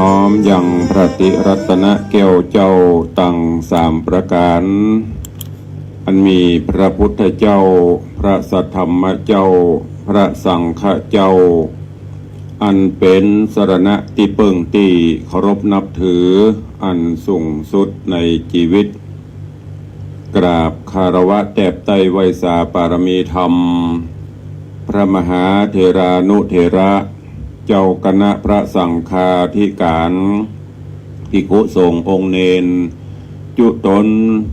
น้อมยังพระติรัตนแก้วเจ้าตั้งสามประการอันมีพระพุทธเจ้าพระสัทธรรมเจ้าพระสังฆเจ้าอันเป็นสรณะที่เปิงตีเคารพนับถืออันสูงสุดในชีวิตกราบคารวะแตบไตรไวยสาปารมีธรรมพระมหาเถรานุเถระเจ้าคณะพระสังฆาธิการภิกขุสงฆ์องค์เนนจุตน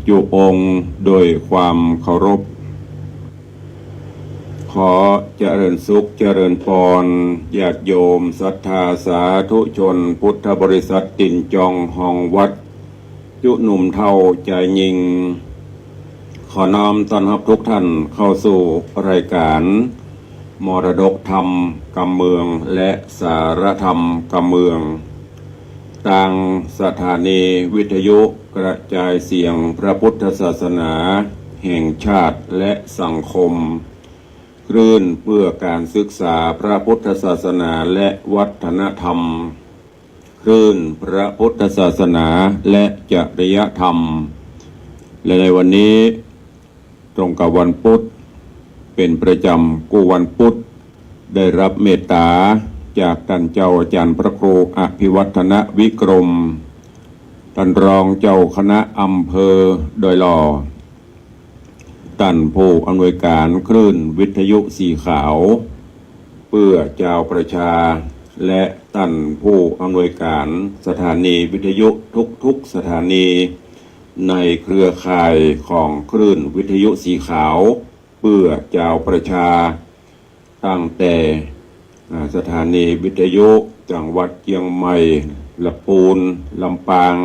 จุองค์โดยความเคารพขอเจริญสุขเจริญพรญาติโยมศรัทธาสาธุชนพุทธบริษัทตินจองห้องวัดจุหนุ่มเท่าใจยิงขอน้อมต้อนรับทุกท่านเข้าสู่รายการมรดกธรรมกำเมืองและสารธรรมกำเมืองต่างสถานีวิทยุกระจายเสียงพระพุทธศาสนาแห่งชาติและสังคมคลื่นเพื่อการศึกษาพระพุทธศาสนาและวัฒนธรรมคลื่นพระพุทธศาสนาและจริยธรรมและในวันนี้ตรงกับวันพุธเป็นประจำกูวันพุธได้รับเมตตาจากท่านเจ้าอาจารย์พระครูอภิวัฒนวิกรมท่านรองเจ้าคณะอำเภอดอยหล่อท่านผู้อำนวยการคลื่นวิทยุสีขาวเพื่อเจ้าประชาและท่านผู้อำนวยการสถานีวิทยุทุกสถานีในเครือข่ายของคลื่นวิทยุสีขาวเพื่อเจ้าประชาตั้งแต่สถานีวิทยุจังหวัดเชียงใหม่ลำพูนลำปาง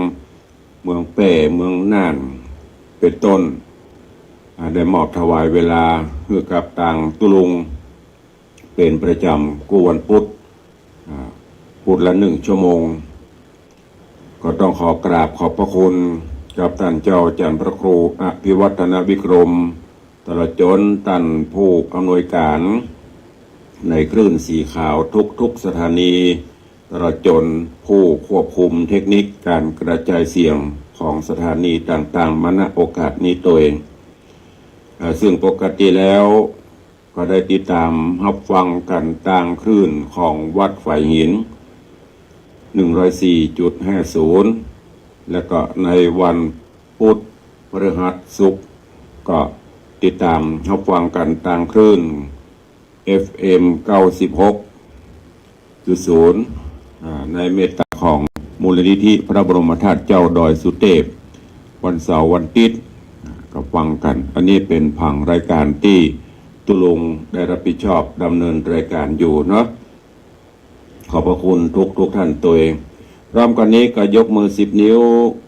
เมืองแป่เมืองน่านเป็นต้นได้มอบถวายเวลาเพื่อกับต่างตุลุงเป็นประจำกูวันพุธพุธละ1 ชั่วโมงก็ต้องขอกราบขอบพระคุณกับท่านเจ้าอาจารย์พระครูอภิวัฒนวิกรมตลอดจนท่านผู้อำนวยการในคลื่นสีขาวทุกสถานีตลอดจนผู้ควบคุมเทคนิคการกระจายเสียงของสถานีต่างๆมาณโอกาสนี้ตัวเองซึ่งปกติแล้วก็ได้ติดตามรับฟังกันต่างคลื่นของวัดฝ่ายหิน 104.50 แล้วก็ในวันพุธพฤหัสศุกร์ก็ติดตามรับฟังกันต่างคลื่น FM 96.0 ในเมตตาของมูลนิธิพระบรมธาตุเจ้าดอยสุเทพวันเสาร์วันอาทิตย์ก็ฟังกันอันนี้เป็นผังรายการที่ตุลุงได้รับผิดชอบดำเนินรายการอยู่เนาะขอบพระคุณทุกท่านตัวเองพร้อมกันนี้ก็ยกมือ10 นิ้ว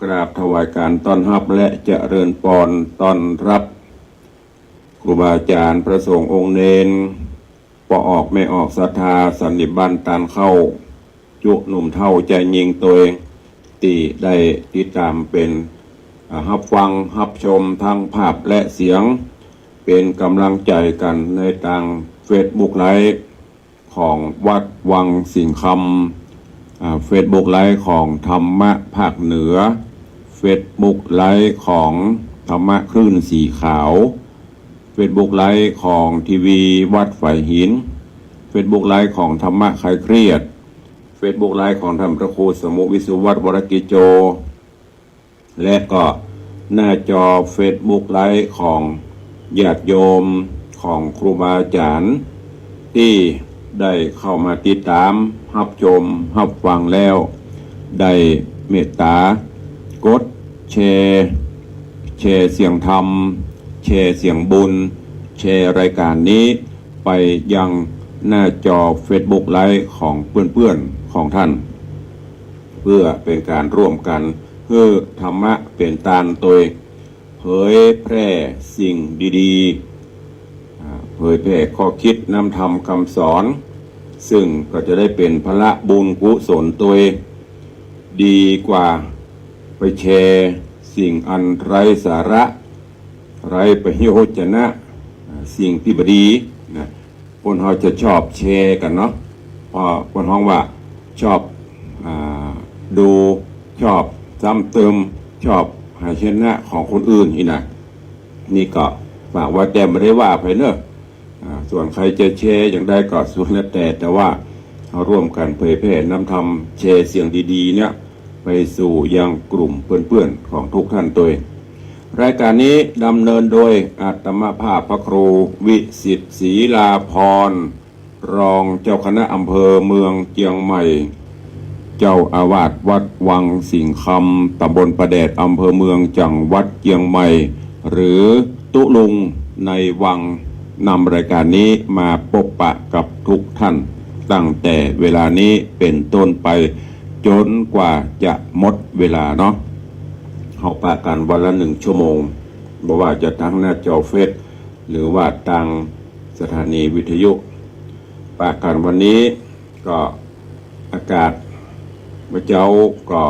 กราบถวายการต้อนรับและเจริญพรต้อนรับครูบาอาจารย์พระสงฆ์องค์เนนปอออกไม่ออกศรัทธาสันนิบันตานเข้าจุหนุ่มเท่าใจยิงตัวเองที่ได้ติดตามเป็นรับฟังรับชมทั้งภาพและเสียงเป็นกำลังใจกันในทางเฟซบุ๊กไลฟ์ของวัดวังสิงห์คำเฟซบุ๊กไลฟ์ของธรรมะภาคเหนือเฟซบุ๊กไลฟ์ของธรรมะคลื่นสีขาวเฟซบุ๊กไลฟ์ของทีวีวัดฝ่ายหินเฟซบุ๊กไลฟ์ของธรรมะคลายเครียดเฟซบุ๊กไลฟ์ของท่านพระครูสมุวิสุวัฒน์วรกิจโจและก็หน้าจอเฟซบุ๊กไลฟ์ของญาติโยมของครูบาอาจารย์ที่ได้เข้ามาติดตามรับชมรับฟังแล้วได้เมตตากดแชร์เสียงธรรมแชร์เสียงบุญแชร์รายการนี้ไปยังหน้าจอ Facebook ไลฟ์ของเพื่อนๆของท่านเพื่อเป็นการร่วมกันเพื่อธรรมะเป็นตานตัวเผยแพร่สิ่งดีๆเผยแพร่ข้อคิดนำธรรมคำสอนซึ่งก็จะได้เป็นพละบุญกุศลตัวดีกว่าไปแชร์สิ่งอันไร้สาระไร้ประโยชน์นะสิ่งที่บดีนะคนเขาจะชอบแชร์กันเนาะพอคนห้องว่าชอบ ดูชอบซ้ำเติมชอบหาชนะของคนอื่นอีกนะนี่ก็ฝากว่าแต่ไม่ได้ว่าไปเนอะส่วนใครจะแชร์อย่างใดก็สุดแล้วแต่ว่าเราร่วมกันเผยแพร่นำทำแชร์เสียงดีๆเนี่ยไปสู่ยังกลุ่มเพื่อนๆของทุกท่านโดยรายการนี้ดำเนินโดยอาตมาภาพพระครูวิสิทธิ์ศรีลาภรณ์รองเจ้าคณะอำเภอเมืองเชียงใหม่เจ้าอาวาสวัดวังสิงคำตำบลประแดดอำเภอเมืองจังหวัดเชียงใหม่หรือตุลุงในวังนำรายการนี้มาพบปะกับทุกท่านตั้งแต่เวลานี้เป็นต้นไปจนกว่าจะหมดเวลาเนาะเขาปะกันวันละ1 ชั่วโมงบอกว่าจะทั้งหน้าจอเฟซหรือว่าทางสถานีวิทยุปะกันวันนี้ก็อากาศเมื่อเจ้าก็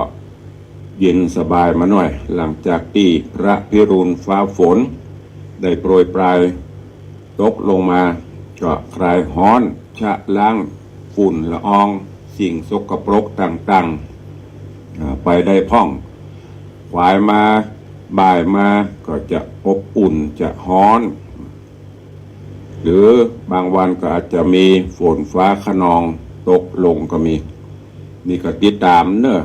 เย็นสบายมาหน่อยหลังจากที่พระพิรุณฟ้าฝนได้โปรยปลายตกลงมาก็คลายฮ้อนชะล้างฝุ่นละอองสิ่งสกปรกต่างๆไปได้พ่องขวายมาบ่ายมาก็จะอบอุ่นจะฮ้อนหรือบางวันก็อาจจะมีฝนฟ้าคะนองตกลงก็มีนี่ก็ติดตามเนอะ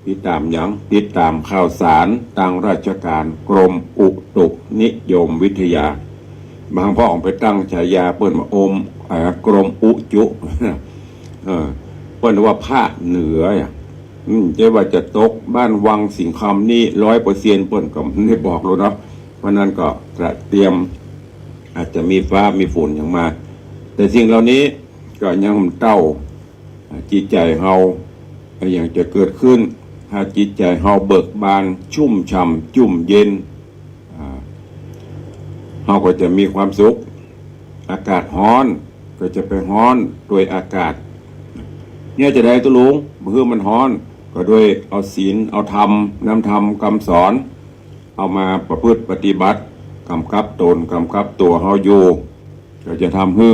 ติดตามอย่างติดตามข่าวสารทางราชการกรมอุตุนิยมวิทยาบางพ่อออกไปตั้งฉายาเปิ้นมาอมกรมอุจุเปิ้นว่าภาคเหนือจะว่าจะตกบ้านวังสิงคำนี่100%เปิ้นก็ไม่ได้บอกเลยเนาะเพราะนั้นก็เตรียมอาจจะมีฟ้ามีฝนอย่างมาแต่สิ่งเหล่านี้ก็ยังเต้าจิตใจเฮาอย่างจะเกิดขึ้นถ้าจิตใจเฮาเบิกบานชุ่มฉ่ำจุ่มเย็นเฮาก็จะมีความสุขอากาศร้อนก็จะไปร้อนโดยอากาศเนี่ยจะได้ตุลุงเมื่อมันร้อนก็ด้วยเอาศีลเอาธรรมนำธรรมคำสอนเอามาประพฤติปฏิบัติกำกับตนกำกับตัวเฮาอยู่ก็จะทำให้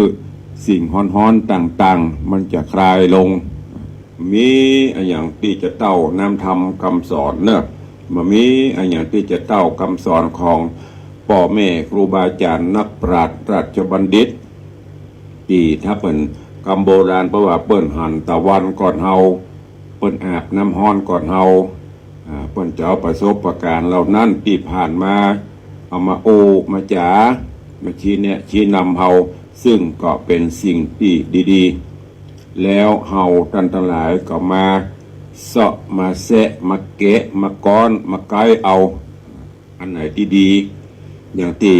สิ่งร้อนๆต่างๆมันจะคลายลงมีอย่างที่จะเต้านำธรรมคำสอนเนอะมามีอย่างที่จะเต้าคำสอนของพ่อแม่ครูบาอาจารย์นักปราชญ์ราชบัณฑิตที่ถ้าเป็นคำโบราณเพราะว่าเปิ้นหันตะวันก่อนเฮาเปิ้นอาบน้ำฮ้อนก่อนเฮาเปิ้นจะเอาประสบประการเหล่านั้นที่ผ่านมาเอามาโอมาจ๋ามาชี้นำเฮาซึ่งก็เป็นสิ่งที่ดีๆแล้วเฮาท่านทั้งหลายก็มาเสาะมาแซะมาแกะมาก้อนมาไกายเอาอันไหนที่ดีอย่างที่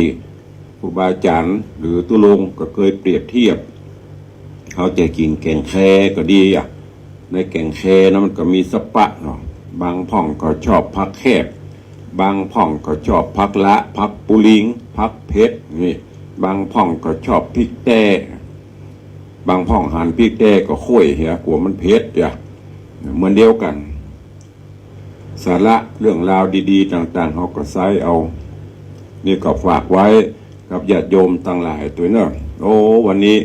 ครูบาอาจารย์หรือตุลงก็เคยเปรียบเทียบเขาจะกินแกงแคก็ดีในแกงแคนั้นมันก็มีสปะเนาะบางพ่องก็ชอบพักแคบบางพ่องก็ชอบพักละพักปุลิงพักเพชรนี่บางพ่องก็ชอบพริกแต้บางพ่องหั่นพริกแต้ก็ค่อยเหี้ยกลัวมันเผ็ดเหมือนเดียวกันสาระเรื่องราวดีๆต่างๆเขาก็ใช้เอานี่ก็ฝากไว้กับญาติโยมต่างหลายตัวเนอะโอ้วันนี้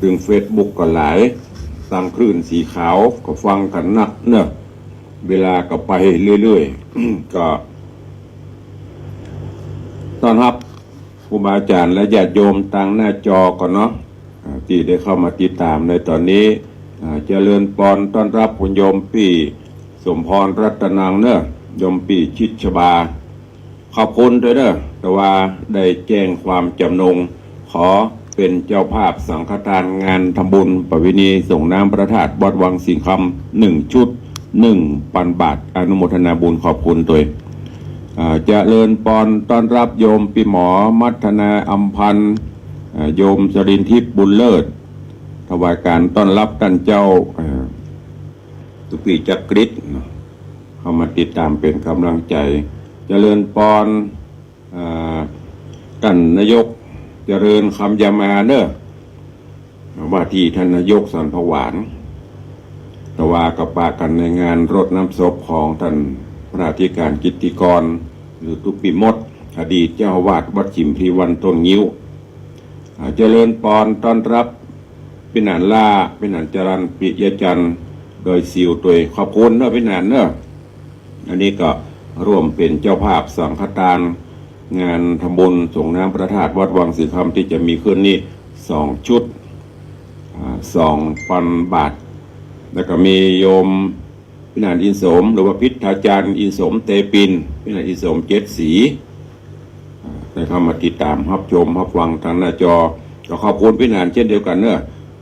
ถึงเฟซบุ๊กก็หลายตั้งคลื่นสีขาวก็ฟังกันนักเนอะเวลาก็ไปเรื่อยๆ ก็ต้อนรับครูบาอาจารย์และญาติโยมต่างหน้าจอก่อนเนาะที่ได้เข้ามาติดตามในตอนนี้เจริญปอนต้อนรับคุณโยมพี่สมพรรัตนังเนอะโยมพี่ชิดชบาขอบคุณด้วยเนอะแต่ว่าได้แจ้งความจำนงขอเป็นเจ้าภาพสังฆทานงานทำบุญประเพณีส่งน้ำพระธาตุวัดวังสิงคำ1 ชุด 1,000 บาทอนุโมทนาบุญขอบคุณตัวเจริญปอนต้อนรับโยมปีหมอมัทนาอัมพันธ์โยมสรินทิพย์บุญเลิศถวายการต้อนรับท่านเจ้าสุปีจักริดเข้ามาติดตามเป็นกำลังใจเจริญปอนท่านนายกเจริญคำยามาเนอะว่าที่ท่านนายกสันพหวานตะวากับปากันในงานรดน้ำศพของท่านพระอธิการกิตติกรหรือตุปิมดอดีตเจ้าอาวาสวัดฉิมพลีวันต้นงิ้วเจริญปอนต้อนรับเป็นหนานล่าเป็นหนานจรันปิยจันทร์ โดยซิวตัวขอบคุณเนอะพี่นานเนอะอันนี้ก็ร่วมเป็นเจ้าภาพสังฆทานงานทำบุญส่งน้ำพระธาตุวัดวังสีคำที่จะมีขึ้นนี่2 ชุด2,000 บาทแล้วก็มีโยมพินานอินสมหรือว่าพิทธาจารย์อินสมเตปินพินานอินสม7 สีได้เข้ามาติดตามรับชมรับฟังทางหน้าจอก็ขอบคุณพินานเช่นเดียวกันเนอะ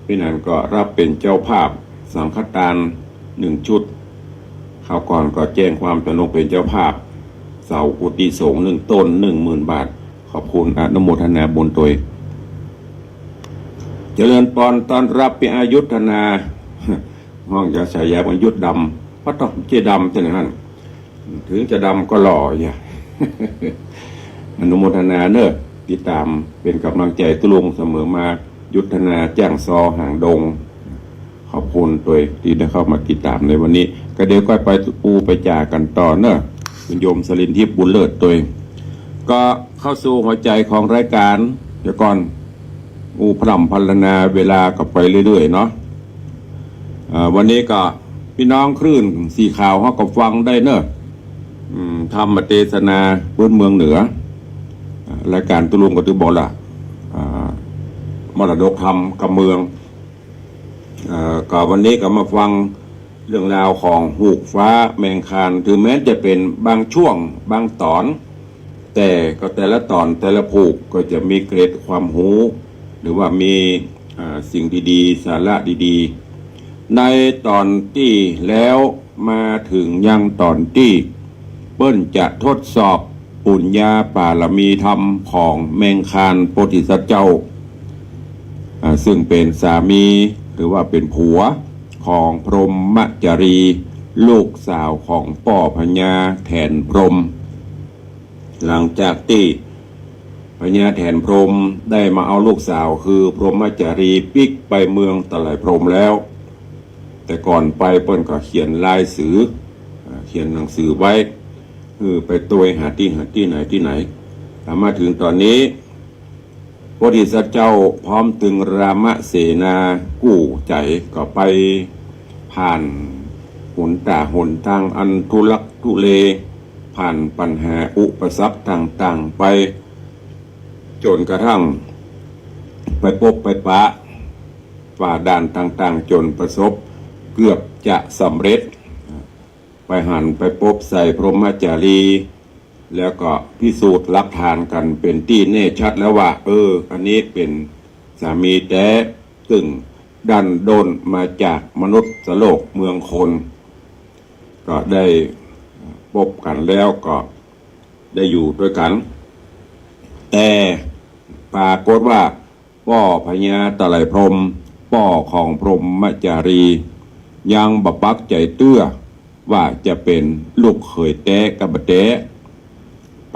พินานก็รับเป็นเจ้าภาพสังฆทาน1 ชุดคราวก่อนก็แจ้งความตนงเป็นเจ้าภาพเสากุฏิสงฆ์1 ต้น 10,000 บาทขอบคุณอนุโมทนาบุญตัวเจริญปอนต้อนรับปีอายุธนาห้องจะฉายาวันยุทธดำเพราะต้องเจดำเท่านั้นถึงจะดำก็หล่ออย่า อนุโมทนาเนอะติดตามเป็นกำลังใจตุลุงเสมอมายุทธนาแจ้งซอห่างดงขอบคุณตัวที่ได้เข้ามาติดตามในวันนี้ก็เดี๋ยวก็ไปไปจ่ากันต่อเนอะคุณโยมสลินทิพย์บุญเลิศตัวก็เข้าสู่หัวใจของรายการเดี๋ยวก่อนพร่ำพรรณนาเวลาก็ไปเรื่อยๆเนาะวันนี้ก็พี่น้องคลื่นสีขาวเขาก็ฟังได้เนอะธรรมเทศนาพื้นเมืองเหนือรายการตุลุงก็ตือบอกละมรดกธรรมกับเมืองก็วันนี้ก็มาฟังเรื่องราวของหูกฟ้าแมงคานถึงแม้จะเป็นบางช่วงบางตอนแต่ก็แต่ละตอนแต่ละผูกก็จะมีเกร็ดความรู้หรือว่ามีสิ่งดีๆสาระดีๆในตอนที่แล้วมาถึงยังตอนที่เปิ้นจะทดสอบปุญญาปารมีธรรมของแมงคานโพธิสัตว์เจ้าซึ่งเป็นสามีหรือว่าเป็นผัวของพรหมจารีลูกสาวของป่อพญาแถนพรหมหลังจากที่พญาแถนพรหมได้มาเอาลูกสาวคือพรหมจารีปิกไปเมืองตะไลพรหมแล้วแต่ก่อนไปเปิ้นก็เขียนลายสือเขียนหนังสือไว้คือไปตัวหาที่ไหนถ้ามาถึงตอนนี้พระโพธิสัตว์เจ้าพร้อมตึงรามเสนากู้ใจก็ไปผ่านหนทางอันทุลักทุเลผ่านปัญหาอุปสรรคต่างๆไปจนกระทั่งไปพบไปปะฝ่าด่านต่างๆจนประสบเกือบจะสำเร็จไปหันไปพบใส่พรหมจารีแล้วก็พิสูจน์หลักฐานกันเป็นที่แน่ชัดแล้วว่าอันนี้เป็นสามีแท้ซึ่งดันโดนมาจากมนุษย์โลกเมืองคนก็ได้พบกันแล้วก็ได้อยู่ด้วยกันแต่ปรากฏว่าป่อพญาตะไลพรหมป่อของพรหมจารียังบปักใจเตื้อว่าจะเป็นลูกเขยแต้กับแต้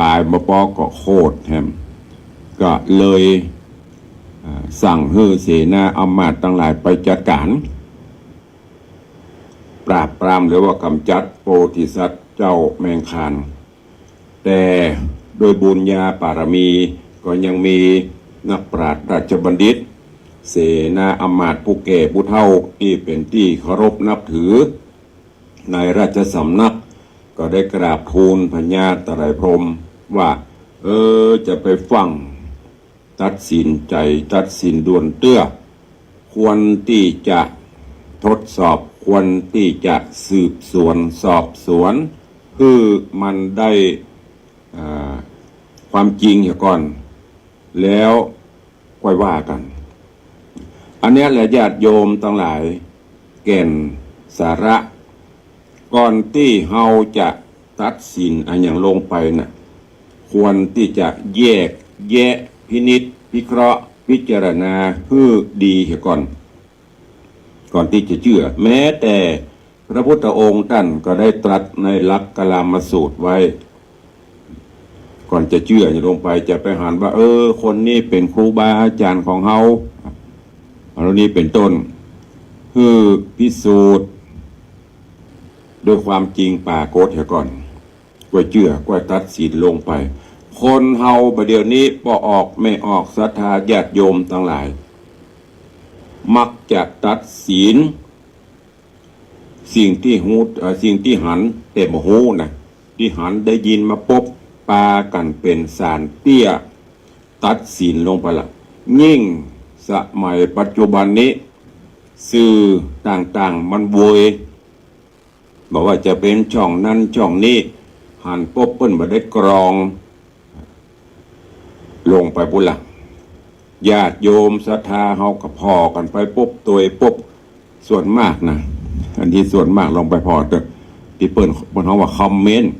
ปลายมาปอก็โคตรแฮมก็เลยสั่งให้เสนาอำมาตย์ทั้งหลายไปจัดการปราบปรามหรือว่ากำจัดโพธิสัตว์เจ้าแมงคานแต่โดยบุญญาปารมีก็ยังมีนักปราชญ์ราชบัณฑิตเสนาอำมาตย์ผู้แก่ผู้เฒ่าที่เป็นที่เคารพนับถือในราชสำนักก็ได้กราบทูลพญาตะไลพรหมว่าจะไปฟังตัดสินใจตัดสินด่วนเตื้อควรที่จะทดสอบควรที่จะสืบสวนสอบสวนคือมันได้ความจริงก่อนแล้วค่อยว่ากันอันนี้แหละญาติโยมทั้งหลายแก่นสาระก่อนที่เฮาจะตัดสินอันอย่างลงไปน่ะควรที่จะแยกแยะพินิจพิเคราะห์พิจารณาให้ดีก่อนที่จะเชื่อแม้แต่พระพุทธองค์ท่านก็ได้ตรัสในหลักกลามสูตรไว้ก่อนจะเชื่อลงไปจะไปหันว่าคนนี้เป็นครูบาอาจารย์ของเฮาอันนี้เป็นต้นคือพิสูจน์ด้วยความจริงปรากฏก่อนก็เชื่อก็ตัดสินลงไปคนเฮาประเดี๋ยวนี้พอออกไม่ออกศรัทธาญาติโยมทั้งหลายมักจะตัดสิน สิ่งที่หูสิ่งที่หันแต่บ่ฮู้นะที่หันได้ยินมาปบปากันเป็นสารเตี้ยตัดสินลงไปละยิ่งสมัยปัจจุบันนี้สื่อต่างๆมันโวยบอกว่าจะเป็นช่องนั้นช่องนี้หันปบเปิ้นบ่ได้กรองลงไปบุญละญาติโยมศรัทธาเฮาก็พอกันไปปุ๊บตัวปุ๊บส่วนมากนะอันที่ส่วนมากลงไปพอเถอะที่เปิ้นเฮาว่าคอมเมนต์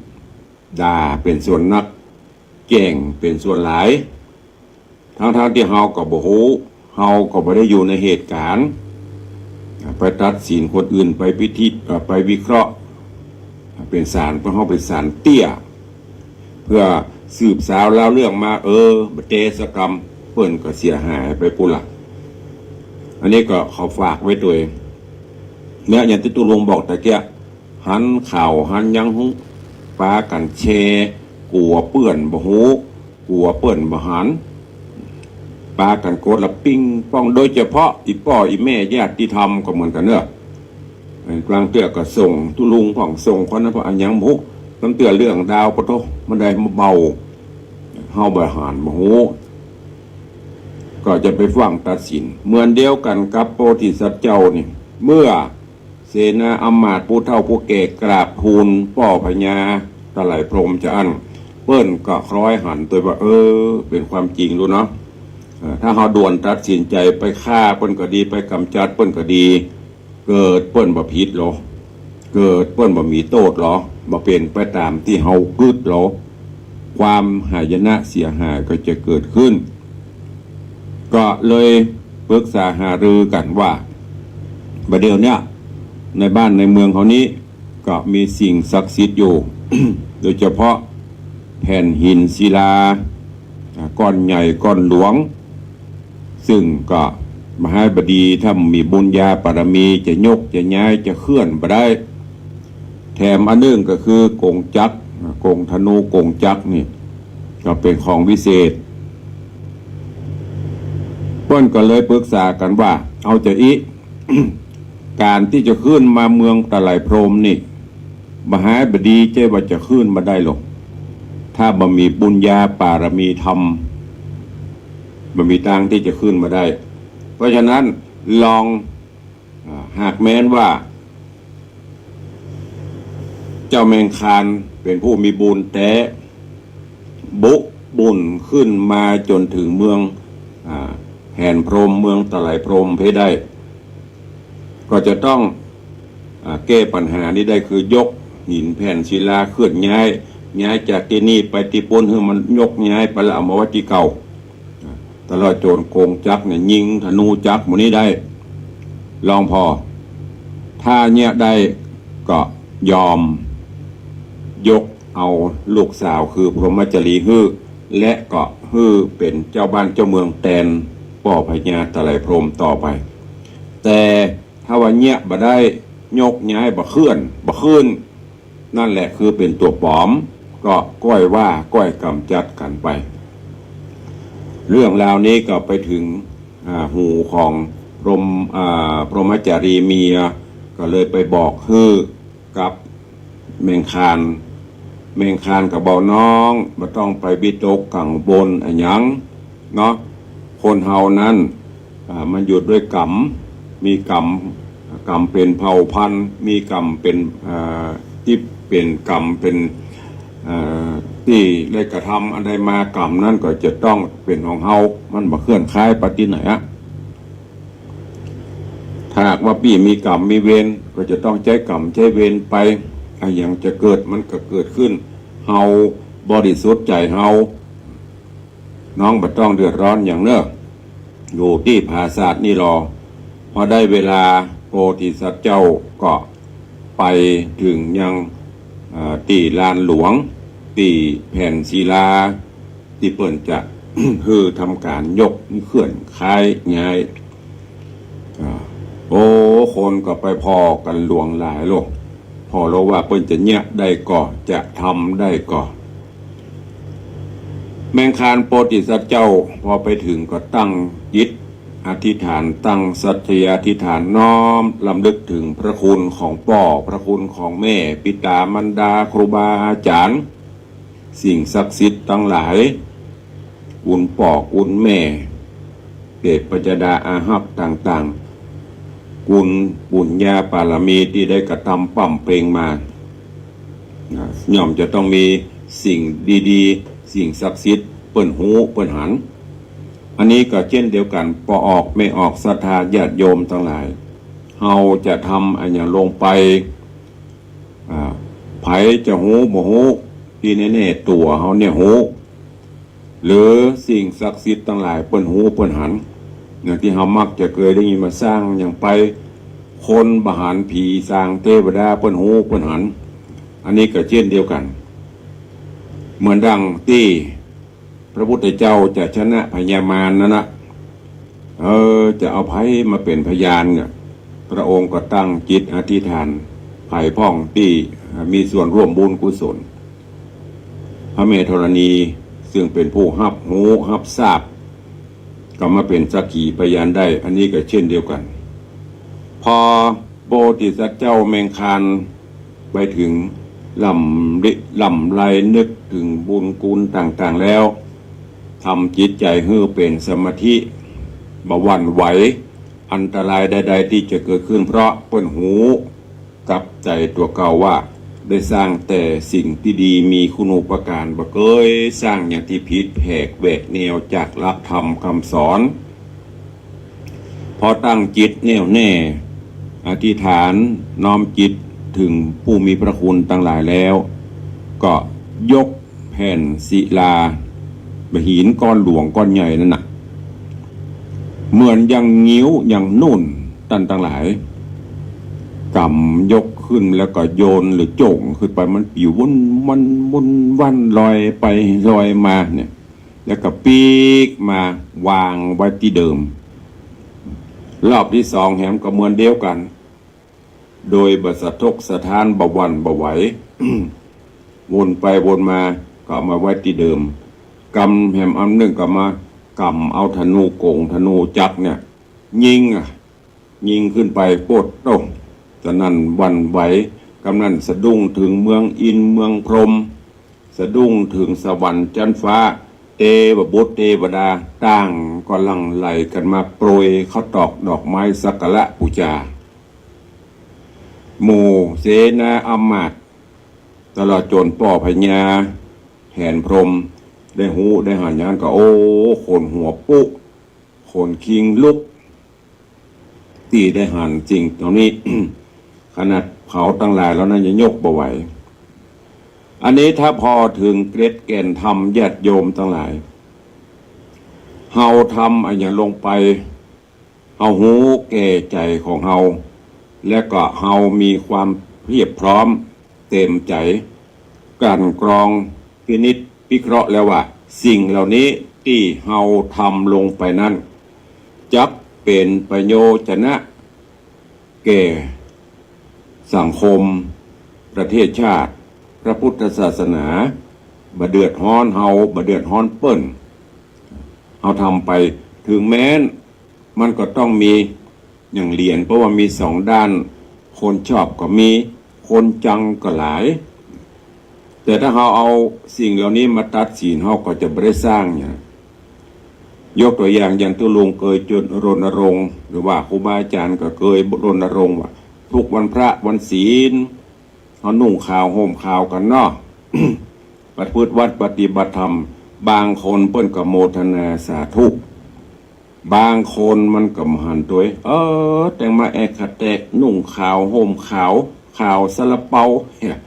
ด่าเป็นส่วนนักแก่งเป็นส่วนหลายทั้งที่เฮาก็บ่ฮู้เฮาก็บ่ได้อยู่ในเหตุการณ์ไปตัดสินคนอื่นไปพิธีไปวิเคราะห์เป็นสารเพื่อเฮาเป็นสารเตี้ยเพื่อสืบสาวแล้วเรื่องมาบเตสกรรมเปิ้นก็เสียหายไปปุละอันนี้ก็เขาฝากไว้ตัวเองเนี่ยอย่างที่ตุลงบอกตะเกียหันข่าวหันยังหูปากันแชกลัวเปื่อนบ่หูกลัวเปื่อนบ่หันปากันโกดละปิ้งป้องโดยเฉพาะอีพ่ออีแม่ญาติธรรมก็เหมือนกันเนอะกลางเตื้อก็ส่งตุลุงผ่องส่งคนนั้นเพราะอันยังบุกน้ำเตื้อเรื่องดาวปะโตมันได้มาเบาเฮาบ่หันบ่หูก็จะไปฟังตัดสินเหมือนเดียวกันกับโพธิสัตว์เจ้านี่เมื่อเสนาอำมาตย์ผู้เฒ่าผู้แก่กราบทูลป่อพญาตะไหลพรหมจะอันเปิ้นก็คล้อยหันตัวว่าเป็นความจริงรู้เนาะถ้าเฮาด่วนตัดสินใจไปฆ่าเปิ้นก็ดีไปกำจัดเปิ้นก็ดีเกิดเปิ้นบ่ผิดหรอเกิดเปิ้นบ่มีโทษหรอบ่เป็นไปตามที่เฮาคิดหรอความหายนะเสียหายก็จะเกิดขึ้นก็เลยปรึกษาหารือกันว่าบัดเดี๋ยวเนี้ยในบ้านในเมืองเขานี้ก็มีสิ่งศักดิ์สิทธิ์อยู่ โดยเฉพาะแผ่นหินศิลาก้อนใหญ่ก้อนหลวงซึ่งก็มหาบดีถ้ามีบุญญาบารมีจะยกจะย้ายจะเคลื่อนไปได้แถมอันนึงก็คือกงจักรกงธนูกงจักรนี่ก็เป็นของวิเศษเพิ่นก็เลยปรึกษากันว่าเอาจะอี การที่จะขึ้นมาเมืองตะไหลพรหมนี่มหาบดีเจ้ว่าจะขึ้นมาได้หรอกถ้าบ่มีบุญญาบารมีธรรมบ่มีทางที่จะขึ้นมาได้เพราะฉะนั้นลองหากแม้นว่าเจ้าแมงคานเป็นผู้มีบุญแต่บุกบุญขึ้นมาจนถึงเมืองแห่นพรหมเมืองตะไหลพรหมเพได้ก็จะต้องแก้ปัญหานี้ได้คือยกหินแผ่นศิลาเคลื่อนย้ายจากที่นี่ไปที่ปนให้มันยกย้ายไปแล้วเอามาไว้ที่เก่าตลอดโจรโกงจักเนี่ยยิงธนูจักหมดนี้ได้ลองพอถ้าเนี่ยได้ก็ยอมยกเอาลูกสาวคือพรหมจรีฮื้อและก็ฮื้อเป็นเจ้าบ้านเจ้าเมืองแตนป่อพญาตะไหลพรหมต่อไปแต่ถ้าว่าเนี่ยบ่ได้ยกย้ายบ่เคลื่อนบ่ขึ้นนั่นแหละคือเป็นตัวปลอมก็ก้อยว่าก้อยกำจัดกันไปเรื่องราวนี้ก็ไปถึงหูของพรหมจารีเมียก็เลยไปบอกคือกับแมงคานกับเบาน้องบ่ต้องไปบิตกกังบนอันยังเนาะคนเฮานั้นมันอยู่ด้วยกรรมมีกรรมเป็นเผ่าพันธุ์มีกรรมเป็นที่เป็นกรรมเป็นที่ได้กระทำอะไรมากรรมนั้นก็จะต้องเป็นของเฮามันบ่เคลื่อนคล้ายปฏิไหนอะถ้าหากว่าพี่มีกรรมมีเวรก็จะต้องใช้กรรมใช้เวรไปอย่างจะเกิดมันก็เกิดขึ้นเฮาบริสุทธิ์ใจเฮาน้องบ่ต้องเดือดร้อนอย่างเนอะอยู่ที่ภาษานี่รอพอได้เวลาโพธิสัตว์เจ้าก็ไปถึงยังที่ลานหลวงที่แผ่นศิลาที่เปิ่นจะ คือทำการยกเคลื่อนคล้ายย้ายคนก็ไปพอกันหลวงหลายโลกพอเราว่าเปิ่นจะเนี่ยได้ก่อจะทำได้ก่อแมงคานโพธิสัตว์เจ้าพอไปถึงก็ตั้งจิตอ อธิษฐานตั้งสัตยาธิษฐานน้อมลำลึกถึงพระคุณของพ่อพระคุณของแม่ปิตามารดาครูบาอาจารย์สิ่งศักดิ์สิทธิ์ทั้งหลายคุณพ่อคุณแม่เกศปัจจดาอาหับต่างๆคุณปุญญาปารมีที่ได้กระทำปั่มเปล่งมาย่อมจะต้องมีสิ่งดีๆสิ่งศักดิ์สิทธิ์เปิ้นหูเปิ้นหันอันนี้ก็เช่นเดียวกันพอออกไม่ออกศรัทธาญาติโยมทั้งหลายเฮาจะทำอันอย่างลงไปไผจะหูบ่หูที่แน่ๆตัวเฮาเนี่ยหูหรือสิ่งศักดิ์สิทธิ์ทั้งหลายเปิ้นหูเปิ้นหันอย่างที่เฮามักจะเคยได้ยินมาสร้างอย่างไปคนบหารผีสร้างเทวดาเปิ้นหูเปิ้นหันอันนี้ก็เช่นเดียวกันเหมือนดังที่พระพุทธเจ้าจะชนะพญามารนั่นนะจะเอาไผมาเป็นพยานเนี่ยพระองค์ก็ตั้งจิตอธิษฐานไผ่พ่องที่มีส่วนร่วมบุญกุศลพระเมธรณีซึ่งเป็นผู้รับหูรับทราบก็มาเป็นสักขีพยานได้อันนี้ก็เช่นเดียวกันพอโพธิสัตว์เจ้าแมงคานไปถึงลำไรนึกถึงบุญกุลต่างๆแล้วทำจิตใจให้เป็นสมาธิบ่หวั่นไหวอันตรายใดๆที่จะเกิดขึ้นเพราะเปิ้นหูกับใจตัวเก่าว่าได้สร้างแต่สิ่งที่ดีมีคุณูปการบ่เคยสร้างอย่างที่ผิดแผกแหวกแนวจากหลักธรรมคำสอนพอตั้งจิตแน่วแน่อธิษฐานน้อมจิตถึงผู้มีพระคุณทั้งหลายแล้วก็ยกแผ่นศิลาหินก้อนหลวงก้อนใหญ่นั่นน่ะเหมือนอย่างงิ้วอย่างนุ่นตั้งหลายกำยกขึ้นแล้วก็โยนหรือโจ่งขึ้นไปมันปิววนวันลอยไปลอยมาเนี่ยแล้วก็ปีกมาวางไว้ที่เดิมรอบที่สองแหมก็เหมือนเดียวกันโดยบสะทกสถานบวันบไหว วนไปวนมาก็มาไว้ที่เดิมกำแหมอันหนึ่งก็มากำเอาธนูโกงธนูจักเนี่ยยิงขึ้นไปโคตรโตฉะนั้นวันไหวกำนั้นสะดุ้งถึงเมืองอินเมืองพรหมสะดุ้งถึงสวรรค์จันฟ้าเทวบุตรเทวดาต่างก็หลั่งไหลกันมาโปรยข้าวตอกดอกไม้สักการะบูชาหมู่เสนาอำมาตย์ตลอดจนป่อพญาแห่นพรหมได้หูได้หันยานก็โอ้ขนหัวปุ๊ขนคิงลุกตีได้หันจริงตรงนี้ ขนาดเผาตั้งหลายแล้วนั้นยังยกบ่ไหวอันนี้ถ้าพอถึงเกรดแก่นธรรมญาติโยมทั้งหลายเฮาทำอันอย่างลงไปเฮาหูแก่ใจของเฮาและก็เฮามีความเพียบพร้อมเต็มใจการกรองพินิจพิเคราะห์แล้วว่าสิ่งเหล่านี้ที่เฮาทำลงไปนั้นจับเป็นประโยชนะแก่สังคมประเทศชาติพระพุทธศาสนาบ่เดือดร้อนเฮาบ่เดือดร้อนเปิ้นเฮาทำไปถึงแม้นมันก็ต้องมีอย่างเหรียญเพราะว่ามีสองด้านคนชอบก็มีคนจังก็หลายแต่ถ้าเราเอาสิ่งเหล่านี้มาตัดสินเราก็จะไม่ได้สร้างเนี่ยยกตัวอย่างตุลุงเคยจนรณรงค์หรือว่าครูบาอาจารย์ก็เคยรณรงค์ว่าทุกวันพระวันศีลเขานุ่งขาวห่มขาวกันเนาะ ปฏิบัติวัดปฏิบัติธรรมบางคนเปิ้นก็โมทนาสาธุบางคนมันก็หันตัวแต่งมาแอกแตกนุ่งขาวห่มขาวขาวสละเปาเนี่ย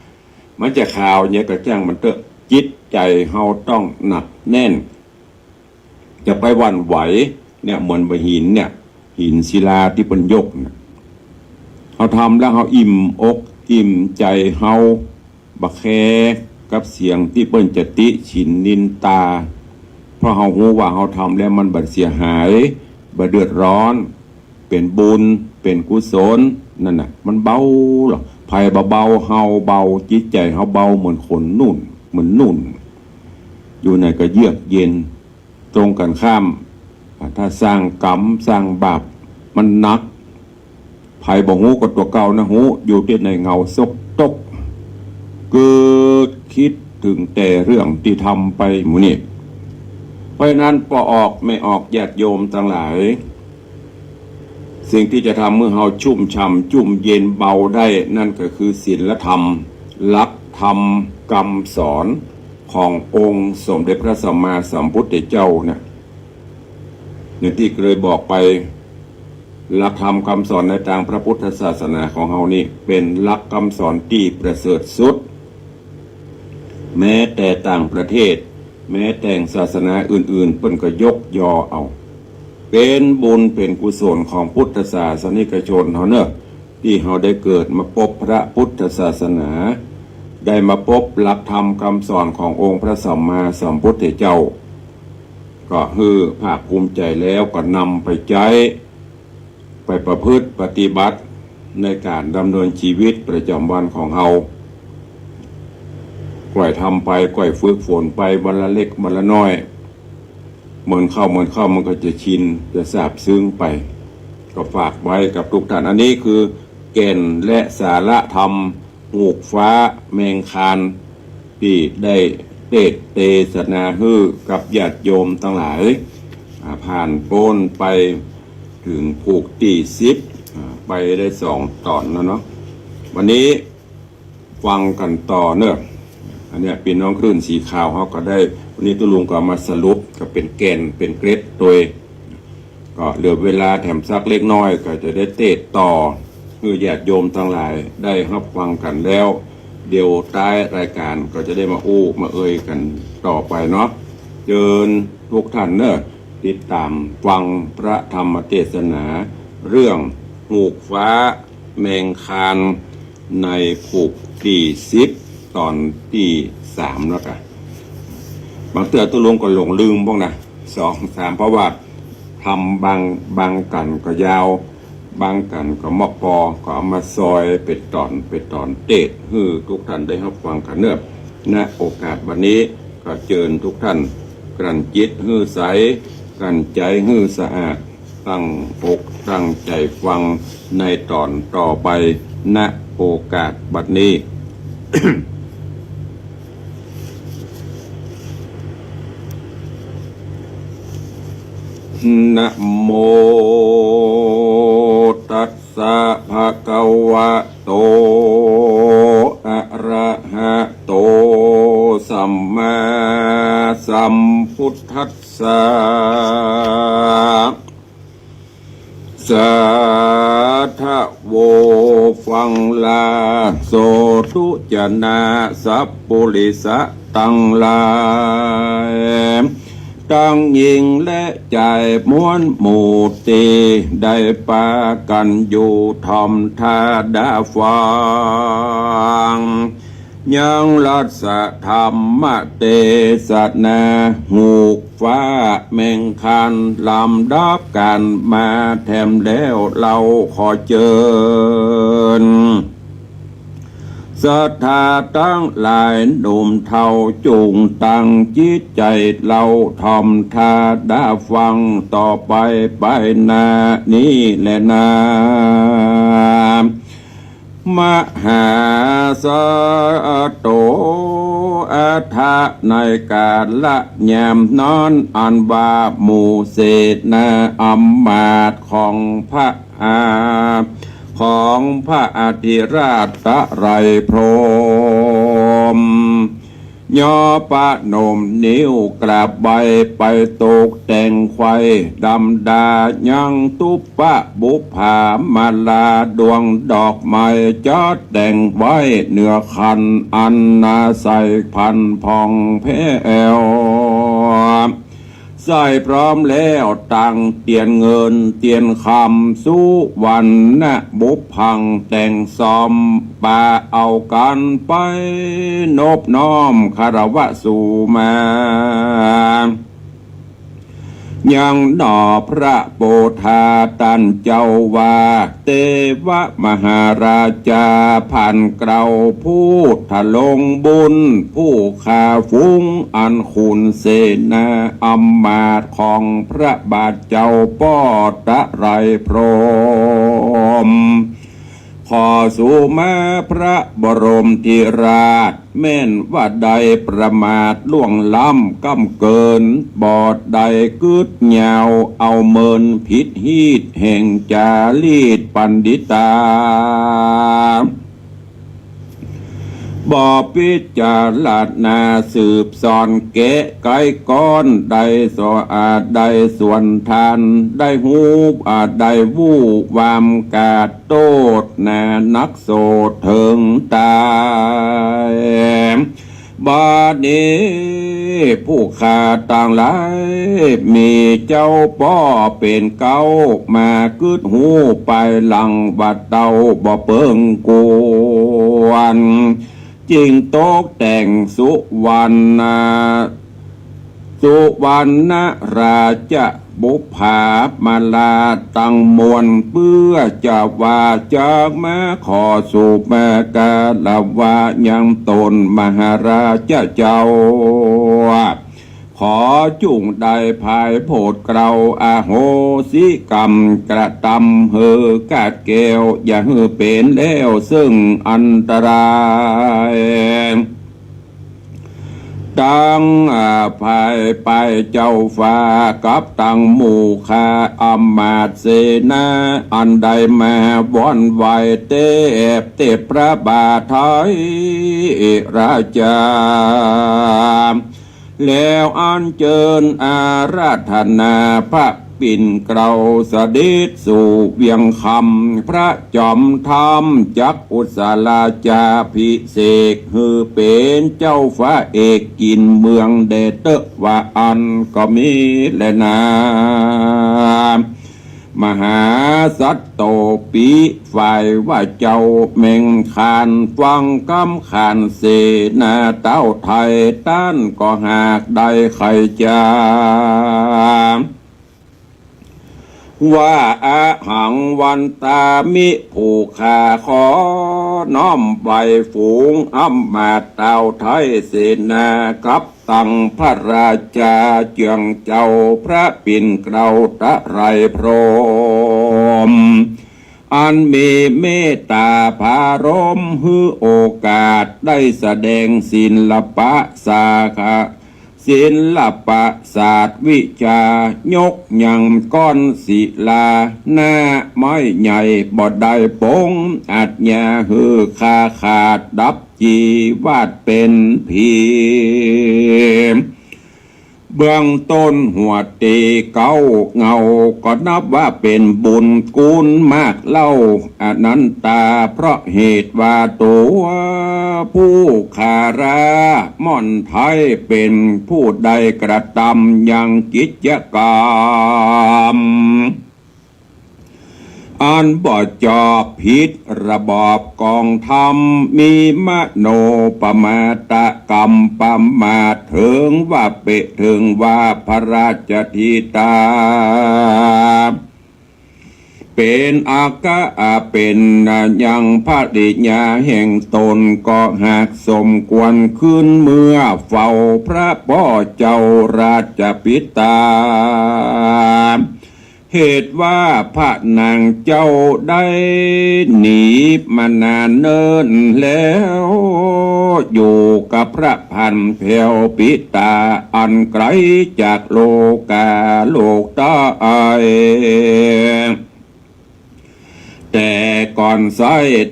มันจะขาวเนี่ยก็จ้างมันเตอะจิตใจเฮาต้องหนักแน่นจะไปวันไหวเนี่ยเหมือนหินเนี่ยหินศิลาที่เป็นยกเนี่ยเขาทำแล้วเขาอิ่มอกอิ่มใจเฮาบักแคกับเสียงที่เปิ้นจะติฉินนินตาเพราะเฮารู้ว่าเฮาทำแล้วมันบัดเสียหายบัดเดือดร้อนเป็นบุญเป็นกุศลนั่นน่ะมันเบาหรอภัยเบาเฮาเบาจิตใจเฮาเบาเหมือนคนนุ่นเหมือนนุ่นอยู่ในก็เยือกเย็นตรงกันข้าม ถ้าสร้างกรรมสร้างบาปมันหนักภัยบ่หูกับตัวเก่านะหูอยู่ที่ในเงาซกตกเกิดคิดถึงแต่เรื่องที่ทำไปหมู่นี่เพราะนั้นพอออกไม่ออกญาติโยมทั้งหลายสิ่งที่จะทำเมื่อเราชุ่มช่ำจุ่มเย็นเบาได้นั่นก็คือศีลธรรมหลักธรรมคำสอนขององค์สมเด็จพระสัมมาสัมพุทธเจ้าเนี่ยอย่างที่เคยบอกไปหลักธรรมคำสอนในทางพระพุทธศาสนาของเรานี่เป็นหลักคำสอนที่ประเสริฐสุดแม้แต่ต่างประเทศแม้แต่ศาสนาอื่นๆเพิ่นก็ยกยอเอาเป็นบุญเป็นกุศลของพุทธศาสนิกชนเฮาเนอะที่เฮาได้เกิดมาพบพระพุทธศาสนาได้มาพบหลักธรรมคำสอนขององค์พระสัมมาสัมพุทธเจ้าก็คือภาคภูมิใจแล้วก็นำไปใช้ไปประพฤติปฏิบัติในการดำเนินชีวิตประจำวันของเฮาก่อยทำไปก่อยฝึกฝนไปวันละเล็กวันละน้อยเหมือนเข้ามันก็จะชินจะซาบซึ้งไปก็ฝากไว้กับทุกท่านอันนี้คือแก่นและสาระธรรมหูกฟ้าแมงคานที่ได้เทศนาฮื้อกับญาติโยมทั้งหลายผ่านโป้นไปถึงผูกตีซิปไปได้2 ตอนแล้วเนาะวันนี้ฟังกันต่อเนอะอันนี้พี่น้องคลื่นสีขาวเขาก็ได้วันนี้ตุลุงก็มาสรุปก็เป็นแกนเป็นเกรดโดยก็เหลือเวลาแถมซักเล็กน้อยก็จะได้เทศต่อเพื่อญาติโยมทั้งหลายได้รับฟังกันแล้วเดี๋ยวท้ายรายการก็จะได้มามาเอ่ยกันต่อไปเนาะเชิญทุกท่านเนอะติดตามฟังพระธรรมเทศนาเรื่องหูกฟ้าแมงคานในผูกที่10 ตอนที่3แล้วกันบางเตือตุลงก็หลงลืมบ้างนะ2-3เพราะว่าทำบางกันก็ยาวบางกันก็มอกปอก็เอามาซอยเป็นตอนเทศให้ทุกท่านได้รับฟังกันเนอะณโอกาสวันนี้ก็เชิญทุกท่านกลั่นจิตให้ใสกลั่นใจให้สะอาดตั้งอกตั้งใจฟังในตอนต่อไปณโอกาสบัดนี้ นะโมตัสสะภะคะวะโตอะระหะโตสัมมาสัมพุทธัสสะสาธโวฟังลาโสทุจนะสัพปุริสะตังลายตั้งยิงและใจม้วนหมู่ตีได้ปากันอยู่ทอมทาดาฟังยังรัศธรรมเตสนาหูกฟ้าแมงคันลำดับกันมาแถมแล้วเราขอเจิญศรัทธาตั้งหลายหนุ่มเท่าจุงตั้งจิตใจเราทอมทาดาฟังต่อไปนานี้แหละนามหาสโตอาทะในกาละแยมนอนอันบาหมู่เศษนาอัมมาตของพระของพระอธิราชไรพรหมย่อปะนมนิ้วกราบใบไปตกแต่งไข่ดำดายังตุปะบุภามาลาดวงดอกไม้จอดแต่งไว้เนื้อคันอันนาใส่พันพองเพวใส่พร้อมแล้วตั้งเตียนเงินเตียนคำสู้วันนะบุพพังแต่งซอมปาเอากันไปนบน้อมคารวะสู่มา ยังหนอพระโปธาตันเจ้าวาเตวะมหาราชาผ่านเกลาผู้ทะลงบุญผู้ขาฟุ้งอันคุณเสนาอำมาตย์ของพระบาทเจ้าป้อตะไรพรหมขอสู่มาพระบรมธิราชแม่นว่าใดประมาทล่วงล้ำก้ำเกินบอดใดกึดเหงาเอาเมินผิดฮีดแห่งจารีตปันดิตาบ่พิจารณาสืบสอนเกะไก่ก้อนใดสออาจใดส่วนทานได้หูอาจได้วูวามกาดโตดนานักโสดถึงตายบาดนี้ผู้ขาต่างหลายมีเจ้าป้อเป็นเก้ามากึดหูไปหลังบัดเตาบ่เปิงกวนจริงโตกแต่งสุวรรณราชบุพามาลาตั้งมวลเพื่อจะว่าจากมาขอสู่แม่กาลวายังตนมหาราชเจ้าขอจุงได้ภายโพดเกลาอาโหสิกรรมกระทำเฮอกาดแก้วอย่าเฮอเป็นแล้วซึ่งอันตรายตั้งภายไปเจ้าฟ้ากับตั้งหมู่คาอำมาตย์เสนาอันใดมาว่อนไหวเตพระบาทไทยราชาแล้วอัญเชิญอาราธนาพระปิ่นเกลาเสด็จสู่เวียงคำพระจอมธรรมจักอุศาลาจาพิเศษฮือเป็นเจ้าฟ้าเอกกินเมืองเดเตว่าอันก็มีและนามหาสัตโตปีฝ่ายว่าเจ้าเม่งขานฟังกำขานเสนาเต้าไทยต้านก็หากได้ใครจาว่าอาหังวันตามิผู้ขาขอน้อมไปฝูงอำมาตย์เต้าไทยเสนากับตั้งพระราชาเจียงเจ้าพระปิ่นเกลาตะไรพรหมอันมีเมตตาภารมฮือโอกาสได้แสดงศิลปะสาขาศิลปะศาสตร์วิชายกยังก้อนศิลาหน้าไม้ใหญ่บ่ได้ปงอัจญาฮือขาดดับจีวาดเป็นผีเบื้องต้นหัวตีเก้าเงาก็นับว่าเป็นบุญกุลมากเล่าอนันตาเพราะเหตุว่าตัวผู้ขาราม่อนไทยเป็นผู้ใดกระทำยังกิจกรรมอันบ่จอบผิดระบอบกองธรรมมีมโนปมาตกรรมปมาถึงว่าเปะถึงว่าพระราชธิตาเป็นอากาเป็นยังพระดิญาแห่งตนก็หากสมควรขึ้นเมื่อเฝ้าพระพ่อเจ้าราชปิตาเหตุว่าพระนางเจ้าได้หนีมานานเนิ่นแล้วอยู่กับพระพันแผ่วปิตาอันไกลจากโลกตายแต่ก่อนไซ